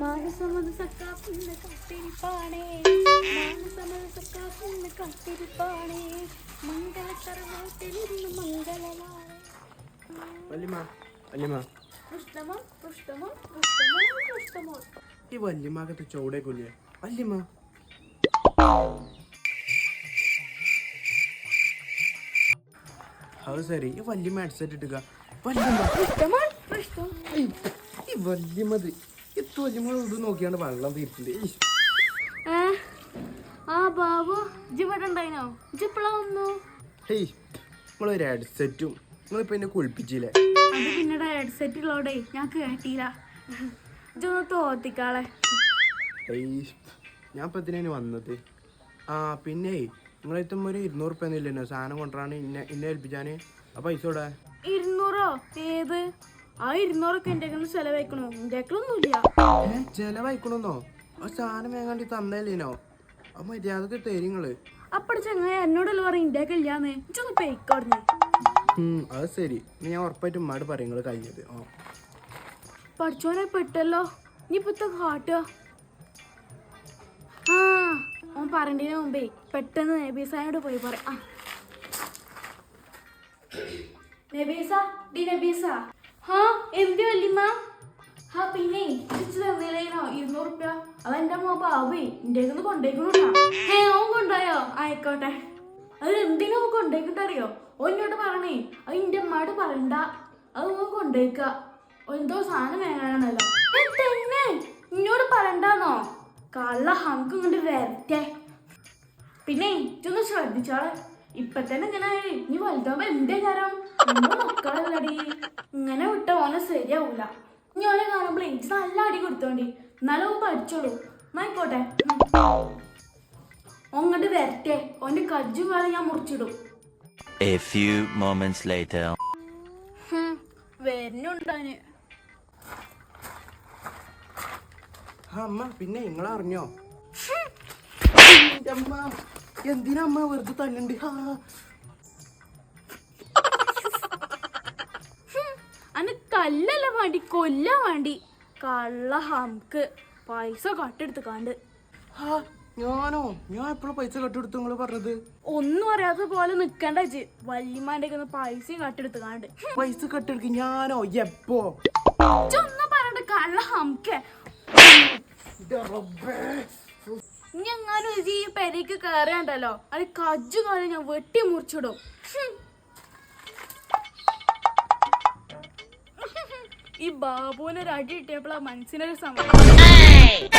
മാനസമത് സക്കാപ്പിന്ന് കത്തിരിപ്പാണേ മാനസമത് സക്കാപ്പിന്ന് കത്തിരിപ്പാണേ മംഗളത്തറവാട്ടിലിരുന്ന് മംഗളമാണ് പൃഷ്ടമോ പൃഷ്ടമോ പൃഷ്ടമോ പൃഷ്ടമോ ഈ വല്യമാകത്ത് ചോടെ കൊല്ലിയ വല്യമ്മ അത് ശരി ഈ വല്യമ്മ ഹെഡ്സെറ്റ് ഇട്ടുക ഈ വല്യമ്മത് എത്ര വല്യമ്മ ഇത് നോക്കിയാണ്ട് വെള്ളം തീർച്ചില്ലേ ആ ബാബു ജിവിടെ ഉണ്ടായിനോ ജിപ്പള വന്നു ഹേയ് നമ്മളൊരു ഹെഡ്സെറ്റും നിങ്ങളിപ്പോ എന്നെ കുളിപ്പിച്ചില്ലേ അത് പിന്നീട് ഹെഡ്സെറ്റ് ഉള്ളോടെ ഞാൻ കേട്ടില്ല ഇതൊന്ന് തോത്തിക്കാളെ ഞാൻ ഇപ്പൊ ഇതിനു വന്നത് ആ പിന്നെ നിങ്ങളെത്തും ഒരു 200 റുപ്യ ഇല്ലല്ലോ സാധനം കൊണ്ടുവരാണ് ഇന്നെ ഏൽപ്പിച്ചാന് ആ പൈസ ഇവിടെ 200 ഏത് ആ 200 എന്റെ ചെലവഴിക്കണോ എന്റെ ഒന്നുമില്ല ചെലവഴിക്കണമെന്നോ ആ സാധനം വേങ്ങാണ്ടി തന്നല്ലേനോ അപ്പൊ മര്യാദക്ക് തരിങ്ങള് അപ്പഴ ചങ്ങായ എന്നോടല്ല പറയും ഇന്ത്യ ഇല്ലാന്ന് ഇച്ചൊന്ന് പേക്കോടനെ അത് ശരി ഞാൻ ഉറപ്പായിട്ട് ഉമ്മാട് പറയും നിങ്ങള് കഴിഞ്ഞത് പഠിച്ചോനെ പെട്ടല്ലോ നീ ഇപ്പത്തെ കാട്ടുക ആ ഓൻ പറയണ്ടതിന് മുമ്പേ പെട്ടെന്ന് നബീസായോട് പോയി പറയാം നബീസ ഡി നബീസ ഹാ എന്ത് വല്യമ്മ ഹാ പിന്നെ തിരിച്ചു തന്നില്ലേനോ 200 റുപ്യ അതെന്റെ അമ്മ ബാബേ എന്റെ കൊണ്ടേക്കണോട്ടാ ഓൻ കൊണ്ടുപോയോ ആയിക്കോട്ടെ അത് എന്തിനാ ഓൻ കൊണ്ടേക്കിട്ടറിയോ ഓ എന്നോട് പറഞ്ഞേ അത് എന്റെ അമ്മയോട് പറയണ്ട അത് ഓൻ കൊണ്ടേക്ക എന്തോ സാധനം വേങ്ങാനാണല്ലോ തന്നെ എന്നോട് പറയണ്ടെന്നോ കള്ള ഹംക്ക് ഇങ്ങോട്ട് വരട്ടെ പിന്നെ ഇതൊന്ന് ശ്രദ്ധിച്ചാളെ ഇപ്പൊ തന്നെ ഇങ്ങനെ ഇനി വലുതാവുമ്പോ എന്തേ കാരം മക്കളല്ലടി ഇങ്ങനെ വിട്ട ഓനെ ശരിയാവൂല ഇനി ഓനെ കാണുമ്പോഴേ എനിക്ക് നല്ല അടി കൊടുത്തോണ്ടി എന്നാലും ഓൻ പഠിച്ചോളൂ എന്നായിക്കോട്ടെ ഓങ്ങോട്ട് വരട്ടെ ഓന്റെ കജ്ജും കാലം ഞാൻ മുറിച്ചിടും A few moments later. വരുന്നുണ്ടാന് അമ്മ പിന്നെ നിങ്ങളറിഞ്ഞോ അമ്മ എന്തിനാ അമ്മ വെറുതെ തല്ലുണ്ട് അന്ന് കല്ലല്ല വേണ്ടി കൊല്ലാൻ വേണ്ടി കള്ള ഹംക്ക് പൈസ കട്ടെടുത്ത് കാണ്ട് ഞാനോ ഞാൻ എപ്പോഴും പൈസ കട്ടെടുത്തു നിങ്ങള് പറഞ്ഞത് ഒന്നും അറിയാത്ത പോലെ നിക്കണ്ട വല്യമാന്റെ പൈസയും കട്ടെടുത്ത് കാണ്ട് പൈസ കട്ടെടുക്കും ഞാനോ എപ്പോ ഒന്നും പറയണ്ട കള്ള ഹംക്ക് ഞങ്ങാനും ഈ പെരയ്ക്ക് കയറിയാണ്ടല്ലോ അത് കജ്ജു കാലം ഞാൻ വെട്ടി മുറിച്ചിടും ഈ ബാബുവിനൊരു അടി കിട്ടിയപ്പോൾ ആ മനസ്സിനൊരു സമയം